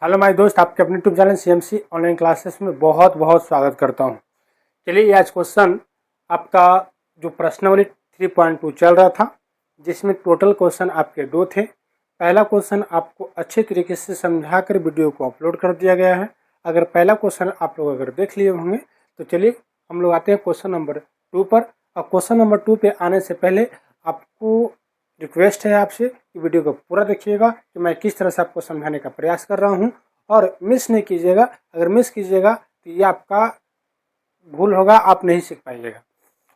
Hello my दोस्त, आपके अपने YouTube channel CMC online classes में बहुत बहुत स्वागत करता हूं। चलिए आज क्वेश्चन आपका जो प्रश्नावली 3.2 चल रहा था, जिसमें टोटल क्वेश्चन आपके 2 थे। पहला क्वेश्चन आपको अच्छे तरीके से समझाकर वीडियो को अपलोड कर दिया गया है। अगर पहला क्वेश्चन आप लोग अगर देख लिए होंगे तो चलिए हम लोग आते हैं क्वेश्चन नंबर 2 पर। और क्वेश्चन नंबर 2 पे आने से पहले आपको रिक्वेस्ट है आपसे कि वीडियो को पूरा देखिएगा कि मैं किस तरह से आपको समझाने का प्रयास कर रहा हूं, और मिस नहीं कीजिएगा। अगर मिस कीजिएगा तो ये आपका भूल होगा, आप नहीं सीख पाइएगा।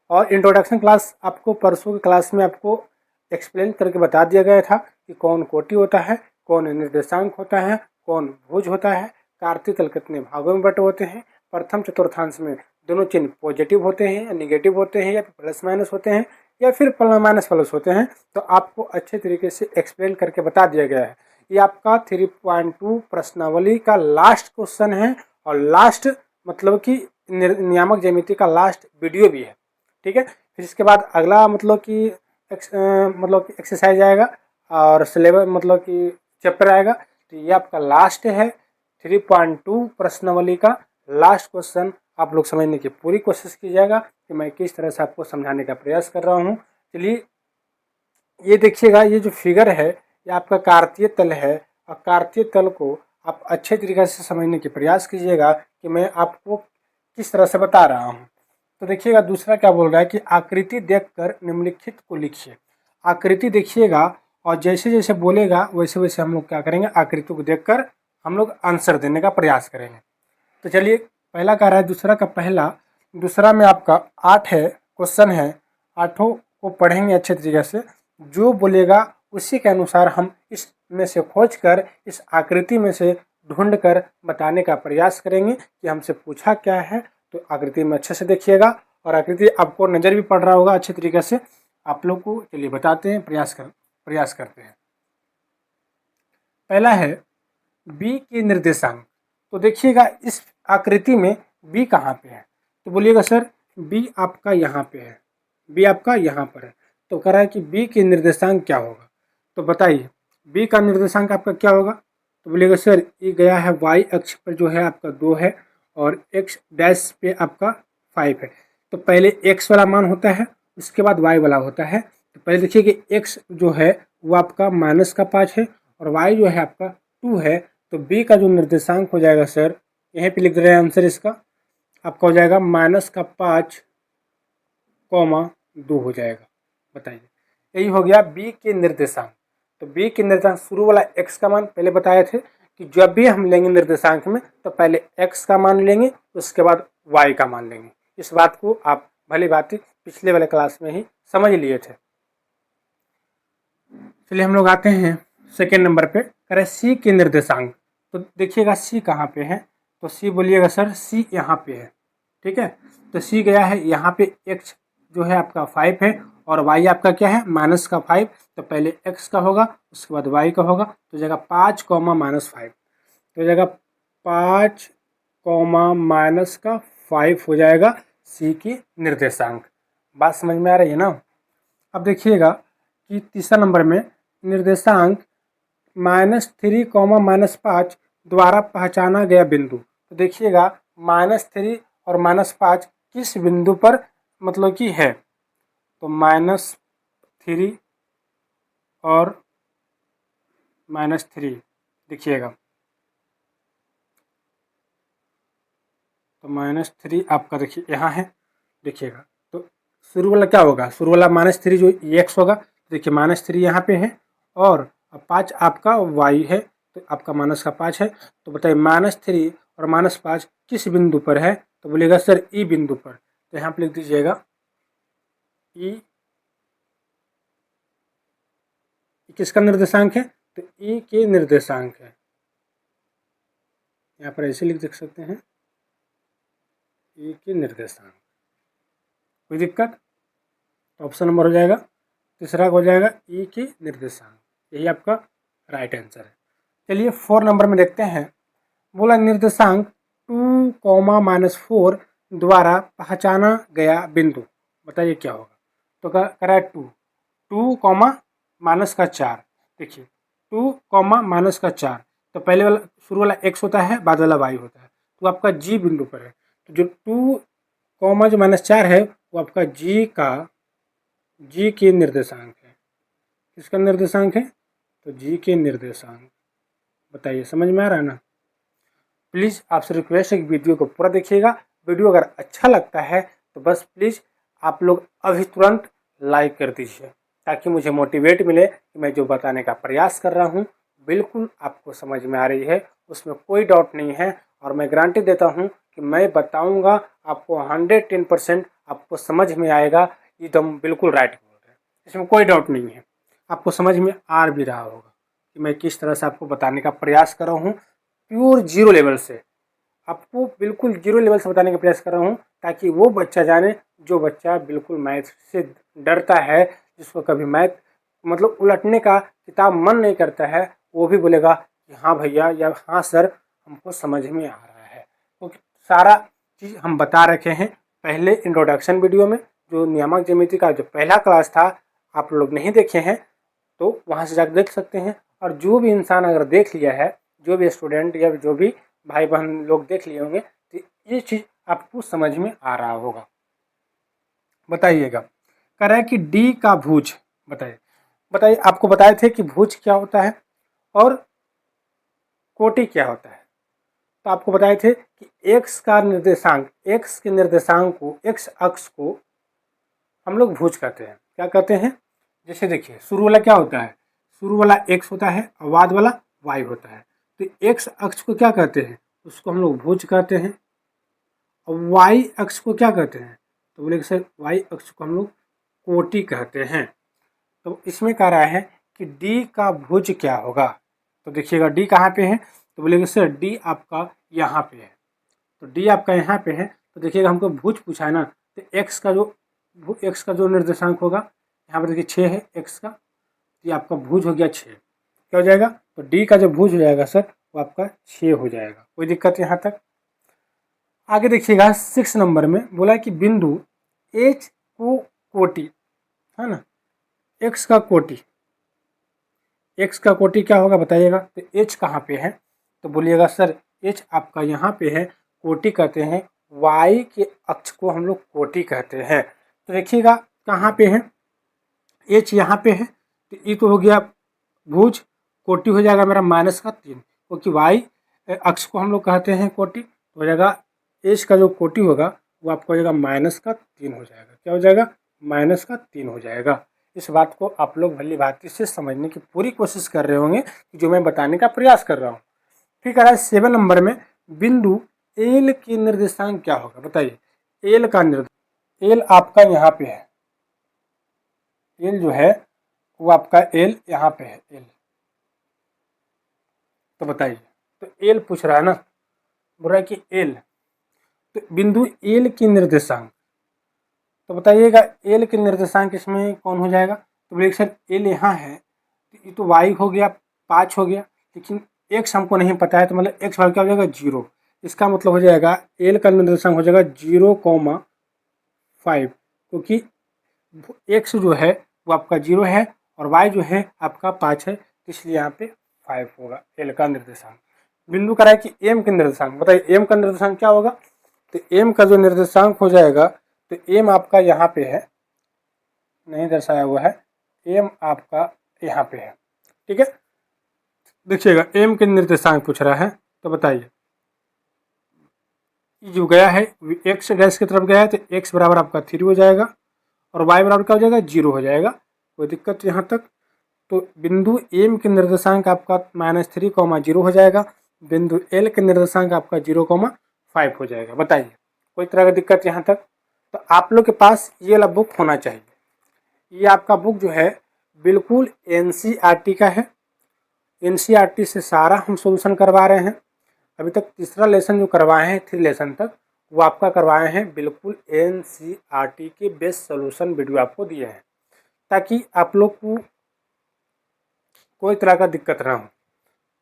और इंट्रोडक्शन क्लास आपको परसों की क्लास में आपको एक्सप्लेन करके बता दिया गया था कि कौन कोटि होता है, कौन निर्देशांक होता है, कौन भुज होता है, कार्तीय तल कितने भागों में बटे होते हैं, प्रथम चतुर्थांश में दोनों चिन्ह पॉजिटिव होते हैं या निगेटिव होते हैं, या प्लस माइनस होते हैं, या फिर माइनस प्लस होते हैं। तो आपको अच्छे तरीके से एक्सप्लेन करके बता दिया गया है। ये आपका 3.2 प्रश्नावली का लास्ट क्वेश्चन है, और लास्ट मतलब कि नियामक ज्यामिति का लास्ट वीडियो भी है। ठीक है, फिर इसके बाद अगला मतलब कि एक्सरसाइज आएगा और सिलेबस मतलब कि चैप्टर आएगा। तो ये आपका लास्ट है 3.2 प्रश्नावली का लास्ट क्वेश्चन। आप लोग समझने की पूरी कोशिश कीजिएगा कि मैं किस तरह से आपको समझाने का प्रयास कर रहा हूँ। चलिए ये देखिएगा, ये जो फिगर है ये आपका कार्तीय तल है, और कार्तीय तल को आप अच्छे तरीके से समझने की प्रयास कीजिएगा कि मैं आपको किस तरह से बता रहा हूँ। तो देखिएगा दूसरा क्या बोल रहा है कि आकृति देखकर निम्नलिखित को लिखिए। आकृति देखिएगा और जैसे जैसे बोलेगा वैसे वैसे हम लोग क्या करेंगे, आकृति को देखकर हम लोग आंसर देने का प्रयास करेंगे। तो चलिए पहला कह रहा है दूसरा का पहला, दूसरा में आपका 8 है, क्वेश्चन है। आठों को पढ़ेंगे अच्छे तरीके से, जो बोलेगा उसी के अनुसार हम इसमें से खोज कर इस आकृति में से ढूंढ कर बताने का प्रयास करेंगे कि हमसे पूछा क्या है। तो आकृति में अच्छे से देखिएगा, और आकृति आपको नज़र भी पड़ रहा होगा अच्छे तरीके से। आप लोग को चलिए बताते हैं, प्रयास करते हैं। पहला है बी के निर्देशांक। तो देखिएगा इस आकृति में बी कहाँ पे है, तो बोलिएगा सर बी आपका यहाँ पे है, बी आपका यहाँ पर है। तो कह रहा है कि बी के निर्देशांक क्या होगा, तो बताइए बी का निर्देशांक आपका क्या होगा। तो बोलिएगा सर ये गया है वाई अक्ष पर जो है आपका 2 है, और एक्स डैश पे आपका 5 है। तो पहले एक्स वाला मान होता है, उसके बाद वाई वाला होता है। तो पहले देखिए कि एक्स जो है वो आपका -5 है, और वाई जो है आपका 2 है। तो बी का जो निर्देशांक हो जाएगा सर, यहीं पे लिख दे रहे हैं आंसर इसका, आपका हो जाएगा -5,2 हो जाएगा। बताइए, यही हो गया बी के निर्देशांक। तो बी के निर्देशांक शुरू वाला एक्स का मान पहले बताए थे कि जब भी हम लेंगे निर्देशांक में तो पहले एक्स का मान लेंगे, उसके बाद वाई का मान लेंगे। इस बात को आप भली भांति पिछले वाले क्लास में ही समझ लिए थे। चलिए हम लोग आते हैं सेकेंड नंबर पे, करें सी के निर्देशांक। तो देखिएगा सी कहाँ पे है, तो सी बोलिएगा सर सी यहाँ पे है। ठीक है, तो सी गया है यहाँ पे, एक्स जो है आपका 5 है, और वाई आपका क्या है -5। तो पहले एक्स का होगा, उसके बाद वाई का होगा। तो जाएगा 5, -5, तो जाएगा 5, -5 हो जाएगा सी की निर्देशांक। बात समझ में आ रही है ना। अब देखिएगा कि तीसरा नंबर में निर्देशांक -3, -5 द्वारा पहचाना गया बिंदु। तो देखिएगा -3 और -5 किस बिंदु पर मतलब कि है, तो -3 और -3 देखिएगा, तो -3 आपका देखिए यहाँ है। देखिएगा तो शुरू वाला क्या होगा, शुरू वाला -3 जो एक्स होगा, देखिए -3 यहाँ पे है, और 5 आपका वाई है, तो आपका -5 है। तो बताइए -3 और -5 किस बिंदु पर है, तो बोलिएगा सर ई बिंदु पर। तो यहाँ पे लिख दीजिएगा ई, किसका निर्देशांक है, तो ई के निर्देशांक है। यहाँ पर ऐसे लिख सकते हैं ई के निर्देशांक। कोई दिक्कत, तो ऑप्शन नंबर हो जाएगा तीसरा हो जाएगा ई के निर्देशांक। यही आपका राइट आंसर है। चलिए 4 नंबर में देखते हैं। बोला निर्देशांक 2, -4 द्वारा पहचाना गया बिंदु। बताइए क्या होगा, तो कह रहा है 2, -4। देखिए 2, -4, तो पहले वाला शुरू वाला x होता है, बाद वाला y होता है, तो आपका g बिंदु पर है। तो जो 2 कॉमा जो -4 है वो आपका g के निर्देशांक है। किसका निर्देशांक है? तो g के निर्देशांक। बताइए, समझ में आ रहा है ना? प्लीज़ आपसे रिक्वेस्ट है कि वीडियो को पूरा देखिएगा। वीडियो अगर अच्छा लगता है तो बस प्लीज़ आप लोग अभी तुरंत लाइक कर दीजिए, ताकि मुझे मोटिवेट मिले कि मैं जो बताने का प्रयास कर रहा हूँ बिल्कुल आपको समझ में आ रही है, उसमें कोई डाउट नहीं है। और मैं गारंटी देता हूँ कि मैं बताऊँगा आपको 110% आपको समझ में आएगा। एकदम बिल्कुल राइट बोल रहे हैं, इसमें कोई डाउट नहीं है। आपको समझ में आ भी रहा होगा कि मैं किस तरह से आपको बताने का प्रयास कर रहा हूँ। प्योर जीरो लेवल से आपको बिल्कुल जीरो लेवल से बताने का प्रयास कर रहा हूँ, ताकि वो बच्चा जाने जो बच्चा बिल्कुल मैथ से डरता है, जिसको कभी मैथ मतलब उलटने का किताब मन नहीं करता है, वो भी बोलेगा कि हाँ भैया या हाँ सर हमको समझ में आ रहा है। तो सारा चीज़ हम बता रखे हैं पहले इंट्रोडक्शन वीडियो में। जो नियामक ज्यामिति का जो पहला क्लास था आप लोग नहीं देखे हैं तो वहाँ से जाकर देख सकते हैं। और जो भी इंसान अगर देख लिया है, जो भी स्टूडेंट या जो भी भाई बहन लोग देख लिए होंगे, तो ये चीज़ आपको समझ में आ रहा होगा। बताइएगा, कह रहा है कि डी का भुज। बताइए आपको बताए थे कि भुज क्या होता है और कोटि क्या होता है। तो आपको बताए थे कि x का निर्देशांक, x के निर्देशांक को, x अक्ष को हम लोग भुज कहते हैं। क्या कहते हैं? जैसे देखिए, शुरू वाला क्या होता है? शुरू वाला x होता है और बाद वाला y होता है। तो x अक्ष को क्या कहते हैं? उसको हम लोग भुज कहते हैं। और y अक्ष को क्या कहते हैं? तो बोले सर y अक्ष को हम लोग कोटि कहते हैं। तो इसमें कह रहा है कि d का भुज क्या होगा। तो देखिएगा d कहाँ पे है? तो बोलेंगे सर d आपका यहाँ पे है। तो d आपका यहाँ पे है, तो देखिएगा हमको भुज पूछा है ना, तो x का जो निर्देशांक होगा, यहाँ पर देखिए 6 है x का, तो ये आपका भुज हो गया 6। क्या हो जाएगा? तो d का जो भुज हो जाएगा सर वो आपका 6 हो जाएगा। कोई दिक्कत यहाँ तक? आगे देखिएगा 6 नंबर में बोला कि बिंदु h को कोटि, है ना, x का कोटि, x का कोटि क्या होगा बताइएगा। तो h कहाँ पे है? तो बोलिएगा सर h आपका यहाँ पे है, कोटि कहते हैं, y के अक्ष को हम लोग कोटि कहते हैं। तो देखिएगा कहाँ पे है, h यहाँ पे है, तो ये तो हो गया भुज, कोटि हो जाएगा मेरा -3, क्योंकि y अक्ष को हम लोग कहते हैं कोटि। तो हो जाएगा h का जो कोटि होगा वो आपको हो जाएगा -3 हो जाएगा। क्या हो जाएगा? -3 हो जाएगा। इस बात को आप लोग भली भांति से समझने की पूरी कोशिश कर रहे होंगे जो मैं बताने का प्रयास कर रहा हूँ। ठीक है। 7 नंबर में बिंदु एल की निर्देशांक क्या होगा बताइए। एल का निर्देशांक, एल आपका यहाँ पे है, एल जो है वो आपका एल यहाँ पे है, एल। तो बताइए, तो एल पूछ रहा है ना, बोल रहा है कि एल, तो बिंदु एल की निर्देशांक, तो बताइएगा एल के निर्देशांक इसमें कौन हो जाएगा। तो बोलिए सर एल यहाँ है, तो ये तो वाई हो गया 5 हो गया, लेकिन एक्स हमको नहीं पता है, तो मतलब एक्स वैल्यू क्या हो जाएगा 0। इसका मतलब हो जाएगा एल का निर्देशांक हो जाएगा 0,5, क्योंकि एक्स जो है वो आपका 0 है और वाई जो है आपका 5 है, इसलिए यहाँ पे 5 होगा एल का निर्देशांक। बिंदु करा है कि एम के निर्देशांक, बताइए एम का निर्देशांक क्या होगा। तो एम का जो निर्देशांक हो जाएगा, तो एम आपका यहाँ पे है, नहीं दर्शाया हुआ है, एम आपका यहाँ पे है। ठीक है, देखिएगा एम के निर्देशांक पूछ रहा है, तो बताइए जो गया है एक्स डैश की तरफ गया है, तो एक्स बराबर आपका 3 हो जाएगा और वाई बराबर क्या हो जाएगा 0 हो जाएगा। कोई दिक्कत यहाँ तक। तो बिंदु एम के निर्देशांक आपका -3,0 हो जाएगा, बिंदु एल के निर्देशांक आपका 0,5 हो जाएगा। बताइए कोई तरह की दिक्कत यहाँ तक। तो आप लोग के पास ये वाला बुक होना चाहिए। ये आपका बुक जो है बिल्कुल एनसीईआरटी का है, एनसीईआरटी से सारा हम सोल्यूशन करवा रहे हैं। अभी तक तीसरा लेसन जो करवाए हैं 3 लेसन तक, वो आपका करवाए हैं बिल्कुल एनसीईआरटी के बेस्ट सोल्यूशन वीडियो आपको दिए हैं, ताकि आप लोग को कोई तरह का दिक्कत ना हो।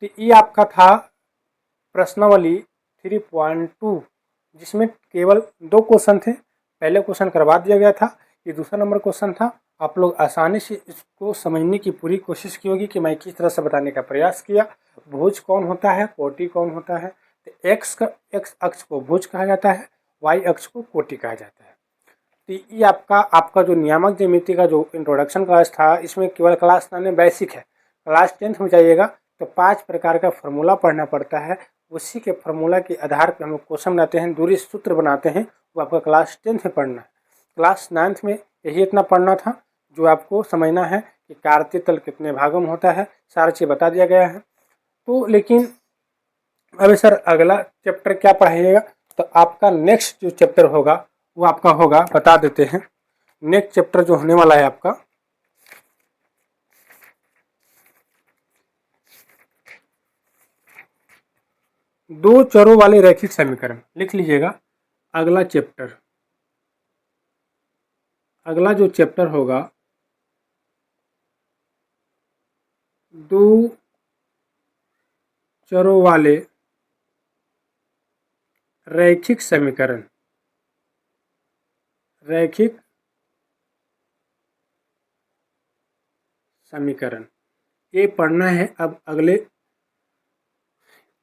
तो ये आपका था प्रश्नावली 3.2, जिसमें केवल 2 क्वेश्चन थे। पहले क्वेश्चन करवा दिया गया था, ये दूसरा नंबर क्वेश्चन था। आप लोग आसानी से इसको समझने की पूरी कोशिश की होगी कि मैं किस तरह से बताने का प्रयास किया। भुज कौन होता है, कोटि कौन होता है। तो एक्स अक्ष को भुज कहा जाता है, वाई अक्ष को कोटि कहा जाता है। तो ये आपका जो नियामक ज्यामिति का जो इंट्रोडक्शन क्लास था, इसमें केवल क्लास 9 में बेसिक है। क्लास 10th में जाइएगा तो 5 प्रकार का फार्मूला पढ़ना पड़ता है। उसी के फार्मूला के आधार पर हम लोग क्वेश्चन बनाते हैं, दूरी सूत्र बनाते हैं, वो आपका क्लास 10th में पढ़ना है। क्लास 9th में यही इतना पढ़ना था। जो आपको समझना है कि कार्तीय तल कितने भागों में होता है, सारा चीज़ बता दिया गया है। तो लेकिन अभी सर अगला चैप्टर क्या पढ़ाइएगा, तो आपका नेक्स्ट जो चैप्टर होगा वो आपका होगा, बता देते हैं। नेक्स्ट चैप्टर जो होने वाला है आपका, दो चरों वाले रैखिक समीकरण। लिख लीजिएगा अगला चैप्टर। अगला जो चैप्टर होगा, दो चरों वाले रैखिक समीकरण। रैखिक समीकरण ये पढ़ना है अब अगले।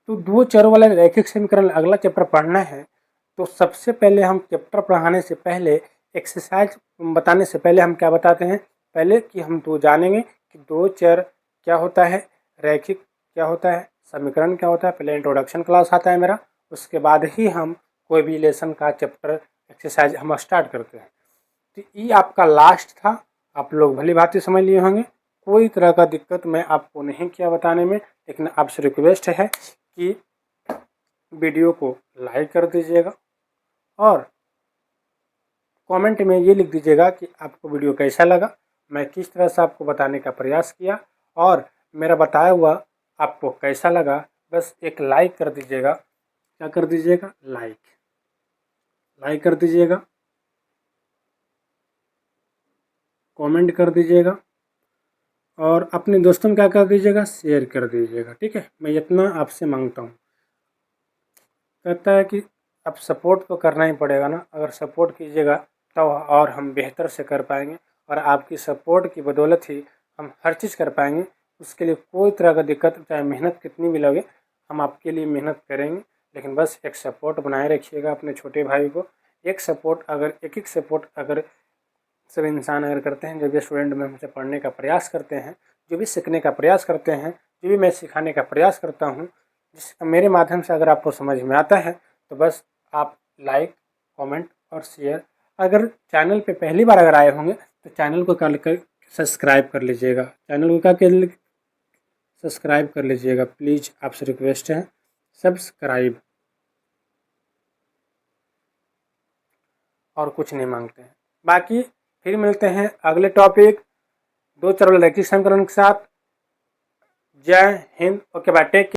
तो दो चरों वाले रैखिक समीकरण अगला चैप्टर पढ़ना है। तो सबसे पहले हम चैप्टर पढ़ाने से पहले, एक्सरसाइज बताने से पहले हम क्या बताते हैं, पहले कि हम तो जानेंगे कि दो चर क्या होता है, रैखिक क्या होता है, समीकरण क्या होता है। पहले इंट्रोडक्शन क्लास आता है मेरा, उसके बाद ही हम कोई भी लेसन का चैप्टर एक्सरसाइज हम स्टार्ट करते हैं। तो ये आपका लास्ट था, आप लोग भली भांति समझ लिए होंगे। कोई तरह का दिक्कत मैं आपको नहीं किया बताने में, लेकिन आपसे रिक्वेस्ट है कि वीडियो को लाइक कर दीजिएगा और कमेंट में ये लिख दीजिएगा कि आपको वीडियो कैसा लगा, मैं किस तरह से आपको बताने का प्रयास किया और मेरा बताया हुआ आपको कैसा लगा। बस एक लाइक कर दीजिएगा। क्या कर दीजिएगा, लाइक कर दीजिएगा, कमेंट कर दीजिएगा और अपने दोस्तों में क्या कर दीजिएगा, शेयर कर दीजिएगा। ठीक है, मैं इतना आपसे मांगता हूँ। कहता है कि अब सपोर्ट तो करना ही पड़ेगा ना, अगर सपोर्ट कीजिएगा तो और हम बेहतर से कर पाएंगे और आपकी सपोर्ट की बदौलत ही हम हर चीज़ कर पाएंगे। उसके लिए कोई तरह का दिक्कत, चाहे मेहनत कितनी भी लगे, हम आपके लिए मेहनत करेंगे। लेकिन बस एक सपोर्ट बनाए रखिएगा अपने छोटे भाई को। एक एक सपोर्ट अगर सब इंसान अगर करते हैं, जो भी स्टूडेंट में हमसे पढ़ने का प्रयास करते हैं, जो भी सीखने का प्रयास करते हैं, जो भी मैं सिखाने का प्रयास करता हूँ, जिस मेरे माध्यम से अगर आपको समझ में आता है तो बस आप लाइक, कमेंट और शेयर। अगर चैनल पे पहली बार अगर आए होंगे तो चैनल को कर सब्सक्राइब कर लीजिएगा। चैनल को क्या सब्सक्राइब कर लीजिएगा प्लीज़, आपसे रिक्वेस्ट है, सब्सक्राइब। और कुछ नहीं मांगते हैं। बाकी फिर मिलते हैं अगले टॉपिक दो चर वाले रैखिक समीकरण के साथ। जय हिंद। Okay bye, take care.